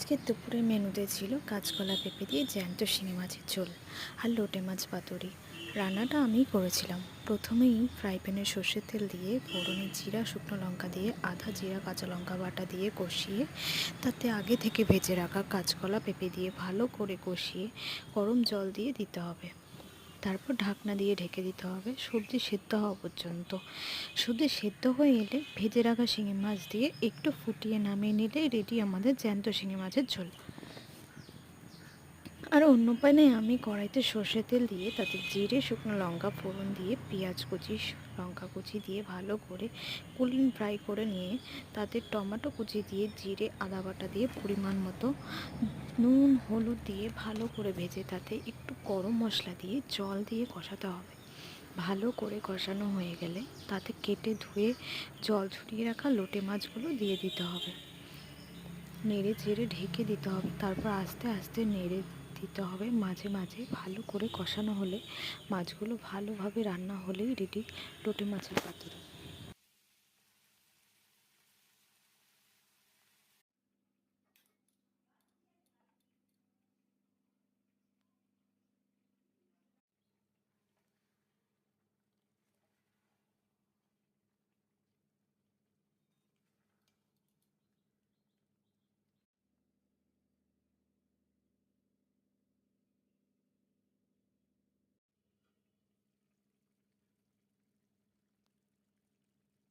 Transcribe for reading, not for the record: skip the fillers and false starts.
আজকের দুপুরের মেনুতে ছিল কাঁচকলা পেঁপে দিয়ে জ্যান্ত শিঙি মাছের ঝোল আর লোটে মাছ পাতুরি। রান্নাটা আমিই করেছিলাম। প্রথমেই ফ্রাই প্যানে সর্ষের তেল দিয়ে ফোড়নে জিরা শুকনো লঙ্কা দিয়ে আধা জিরা কাঁচা লঙ্কা বাটা দিয়ে কষিয়ে তাতে আগে থেকে ভেজে রাখা কাঁচকলা পেঁপে দিয়ে ভালো করে কষিয়ে গরম জল দিয়ে দিতে হবে। তারপর ঢাকনা দিয়ে ঢেকে দিতে হবে সবজি সেদ্ধ হওয়া পর্যন্ত। সবজি সেদ্ধ হয়ে এলে ভেজে রাখা শিঙি মাছ দিয়ে একটু ফুটিয়ে নামিয়ে নিলে রেডি আমাদের জ্যান্ত শিঙি মাছের ঝোল। আর অন্য প্যানে আমি কড়াইতে সর্ষের তেল দিয়ে তাতে জিরে শুকনো লঙ্কা ফোড়ন দিয়ে পেঁয়াজ কুচি লঙ্কা কুচি দিয়ে ভালো করে গোল্ডেন ফ্রাই করে নিয়ে তাতে টমেটো কুচি দিয়ে জিরে আদা বাটা দিয়ে পরিমাণ মতো নুন হলুদ দিয়ে ভালো করে ভেজে তাতে একটু গরম মশলা দিয়ে জল দিয়ে কষাতে হবে। ভালো করে কষানো হয়ে গেলে তাতে কেটে ধুয়ে জল ঝরিয়ে রাখা লোটে মাছগুলো দিয়ে দিতে হবে। নেড়ে চেড়ে ঢেকে দিতে হবে। তারপর আস্তে আস্তে নেড়ে দিতে হবে মাঝে মাঝে। ভালো করে কষানো হলে মাছগুলো ভালোভাবে রান্না হলেই রেডি লোটে মাছের পাতুরি।